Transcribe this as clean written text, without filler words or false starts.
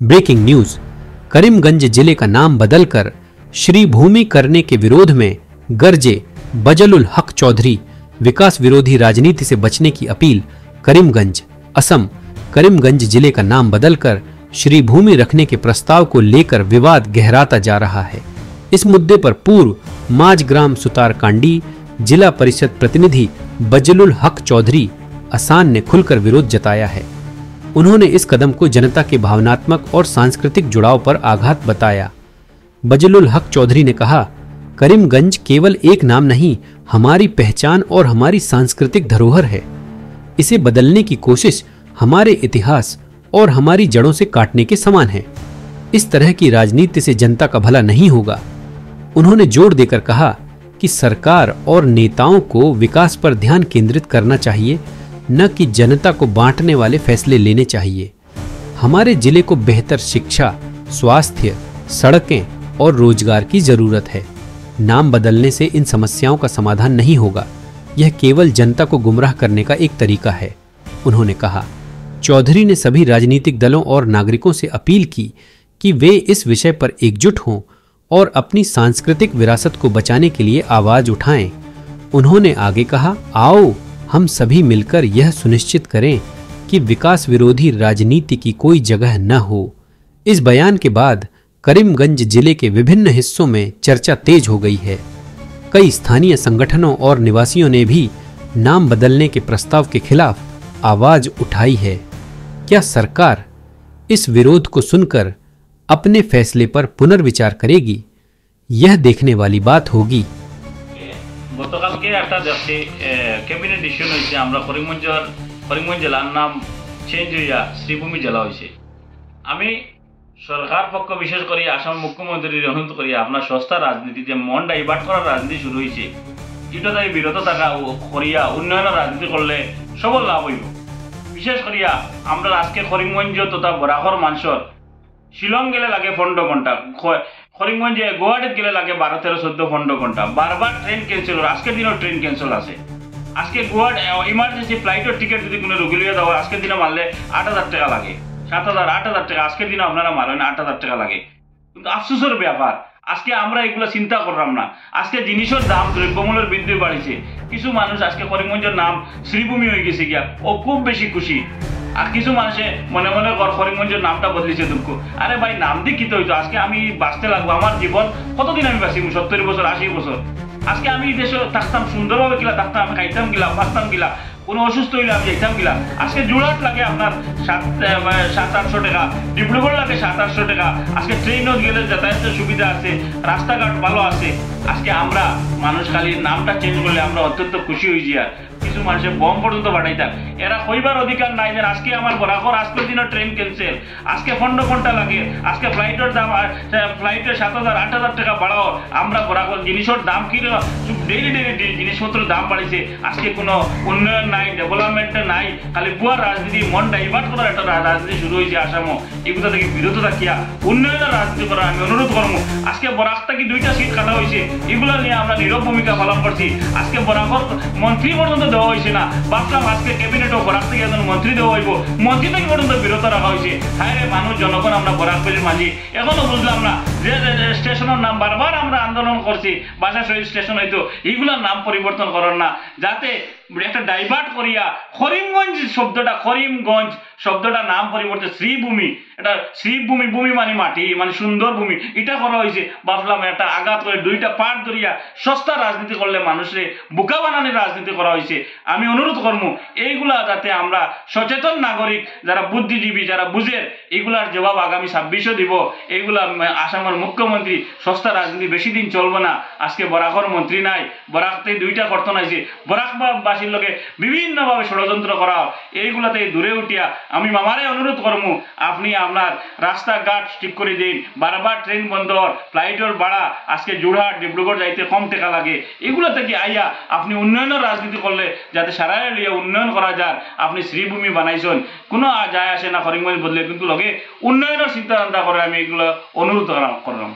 Breaking news. Karimganj जिले का नाम बदलकर श्री भूमि करने के विरोध में गरजे बजलुल हक चौधरी। विकास विरोधी राजनीति से बचने की अपील। करीमगंज, असम। करीमगंज जिले का नाम बदलकर श्री भूमि रखने के प्रस्ताव को लेकर विवाद गहराता जा रहा है। इस मुद्दे पर पूर्व माजग्राम सुतारकांडी जिला परिषद प्रतिनिधि बजलुल हक चौधरी असान ने खुलकर विरोध जताया है। उन्होंने इस कदम को जनता के भावनात्मक और सांस्कृतिक जुड़ाव पर आघात बताया। बजलुल हक चौधरी ने कहा, करीमगंज केवल एक नाम नहीं, हमारी पहचान और हमारी सांस्कृतिक धरोहर है। इसे बदलने की कोशिश हमारे इतिहास और हमारी जड़ों से काटने के समान है। इस तरह की राजनीति से जनता का भला नहीं होगा। उन्होंने जोर देकर कहा कि सरकार और नेताओं को विकास पर ध्यान केंद्रित करना चाहिए, न कि जनता को बांटने वाले फैसले लेने चाहिए। हमारे जिले को बेहतर शिक्षा, स्वास्थ्य, सड़कें और रोजगार की जरूरत है। नाम बदलने से इन समस्याओं का समाधान नहीं होगा। यह केवल जनता को गुमराह करने का एक तरीका है, उन्होंने कहा। चौधरी ने सभी राजनीतिक दलों और नागरिकों से अपील की कि वे इस विषय पर एकजुट हों और अपनी सांस्कृतिक विरासत को बचाने के लिए आवाज उठाएं। उन्होंने आगे कहा, आओ हम सभी मिलकर यह सुनिश्चित करें कि विकास विरोधी राजनीति की कोई जगह न हो। इस बयान के बाद करीमगंज जिले के विभिन्न हिस्सों में चर्चा तेज हो गई है। कई स्थानीय संगठनों और निवासियों ने भी नाम बदलने के प्रस्ताव के खिलाफ आवाज उठाई है। क्या सरकार इस विरोध को सुनकर अपने फैसले पर पुनर्विचार करेगी? यह देखने वाली बात होगी। গতকালকে একটা দেখছি ক্যাবিনেট ডিসিশন হয়েছে, আমরা করিমগঞ্জ জেলার নাম চেঞ্জ হইয়া শ্রীভূমি জেলা হয়েছে। আমি সরকার পক্ষ বিশেষ করে আসাম মুখ্যমন্ত্রীর অনুরোধ করি, আপনার সস্তা রাজনীতি যে মন ডাইভার্ট করার রাজনীতি শুরু হয়েছে, এটা তাই বিরত থাকা করিয়া উন্নয়নের রাজনীতি করলে সবল লাভ হইব। বিশেষ করিয়া আমরা আজকে করিমগঞ্জ তথা বরাকর মানুষের শিলং গেলে লাগে 15 ঘন্টা, করিমগঞ্জে গুয়াহাটিত গেলে লাগে 12, 13, 14, 15 ঘন্টা। বারবার ট্রেন ক্যান্সেল, আজকের দিনও ট্রেন ক্যান্সেল আছে। আজকে গুয়াহাটি ইমার্জেন্সি ফ্লাইটের টিকিট যদি কোনো রুগী লিয়ে দেওয়া আজকের দিনে মারলে 8,000 টাকা লাগে, 7,000, 8,000 টাকা। আজকের দিনে আপনারা মারেন 8,000 টাকা লাগে। কিন্তু আফসোসের ব্যাপার, আজকে আমরা এগুলো চিন্তা করলাম না। আজকে জিনিসের দাম, দ্রব্যমূল্যের বৃদ্ধি বাড়িছে। কিছু মানুষ আজকে করিমগঞ্জের নাম শ্রীভূমি হয়ে গেছে গিয়া, ও খুব বেশি খুশি। আর কিছু মানুষে মনে মনে করিমগঞ্জের নামটা বদলিছে দুঃখ। আরে ভাই, নাম দিয়ে কি তো হইতো? আজকে আমি বাঁচতে লাগবো, আমার জীবন কতদিন আমি বাঁচিব? 70 বছর, 80 বছর। আজকে আমি দেশে থাকতাম, সুন্দরভাবে গিলা থাকতাম, আমি খাইতাম গিলা, বাঁচতাম গিলা, কোনো অসুস্থ হইলে আমি যাইতাম গিলা। আজকে জুড়াট লাগে আপনার 700-800 টাকা, ডিব্রুগড় লাগে 700-800 টাকা। আজকে ট্রেনও গেলে যাতায়াতের সুবিধা আছে, রাস্তাঘাট ভালো আছে। আজকে আমরা মানুষ খালি নামটা চেঞ্জ করলে আমরা অত্যন্ত খুশি হয়ে যাই। কিছু মানুষের বম পর্যন্ত বাড়াইতাম। এরা কইবার অধিকার নাই যে আজকে আমার বরাকর আজকের দিনও ট্রেন ক্যান্সেল, আজকে 15 ঘন্টা লাগে, আজকে ফ্লাইটের দাম, ফ্লাইটে 7,000-8,000 টাকা বাড়াও। আমরা বরাকর জিনিসের দাম কি ডেইলি জিনিসপত্রের দাম বাড়িছে। আজকে কোনো উন্নয়ন নাই, ডেভেলপমেন্ট নাই, খালি বুয়ার রাজনীতি, মন ডাইভার্ট করার একটা রাজনীতি শুরু হয়েছে আসামও। এগুলো থেকে বিরত থাকিয়া উন্নয়নের রাজনীতি করার আমি অনুরোধ করবো। আজকে বরাক থেকে 2টা সিট কাটা হয়েছে, এগুলো নিয়ে আমরা নীরব ভূমিকা পালন করছি। আজকে বরাকর মন্ত্রী পর্যন্ত দেওয়া হয়েছে না। ভাবলাম আজকে ক্যাবিনেটও বরাক থেকে একজন মন্ত্রী দেওয়া হইব, মন্ত্রী থেকে পর্যন্ত বিরত রাখা হয়েছে। হ্যাঁ রে মানুষ, জনগণ, আমরা বরাকবের মাঝি এখনো বুঝলাম না যে স্টেশনের নাম বারবার আমরা আন্দোলন করছি, বাসা শহীদ স্টেশন হয়তো, এইগুলোর নাম পরিবর্তন করার না, যাতে একটা ডাইভার্ট করিয়া করিমগঞ্জ শব্দটা, করিমগঞ্জ শব্দটা নাম পরিবর্তে শ্রীভূমি, এটা শ্রীভূমি, ভূমি মানে মাটি, মানে সুন্দর ভূমি, এটা করা হয়েছে। ভাবলাম একটা আঘাত করে 2টা পার্ট ধরিয়া সস্তা রাজনীতি করলে মানুষের বোকা বানানোর রাজনীতি করা হয়েছে। আমি অনুরোধ করবো এইগুলা যাতে আমরা সচেতন নাগরিক যারা বুদ্ধিজীবী, যারা বুঝে, এইগুলার জবাব আগামী 26-ও দিব। এইগুলা আসামের মুখ্যমন্ত্রী, সস্তা রাজনীতি বেশি দিন চলবে না। আজকে বরাকর মন্ত্রী নাই, বরাকতে 2টা কর্তন আছে, বরাকবাসীর লোকে বিভিন্নভাবে ষড়যন্ত্র করা, এইগুলাতে দূরে উঠিয়া আমি মামারে অনুরোধ করবো, আপনি আপনার রাস্তাঘাট ঠিক করে দিন। বারবার ট্রেন বন্ধ, ফ্লাইটের ভাড়া, আজকে যোরহাট ডিব্রুগড় যাইতে কম টাকা লাগে। এগুলো থেকে আইয়া আপনি উন্নয়নের রাজনীতি করলে যাতে সারা লিয়ে উন্নয়ন করা যায়। আপনি শ্রীভূমি বানাইছেন, কোনো যায় আসে না করিমগঞ্জ বদলে, কিন্তু লগে উন্নয়নের চিন্তা করে আমি এগুলো অনুরোধ করলাম।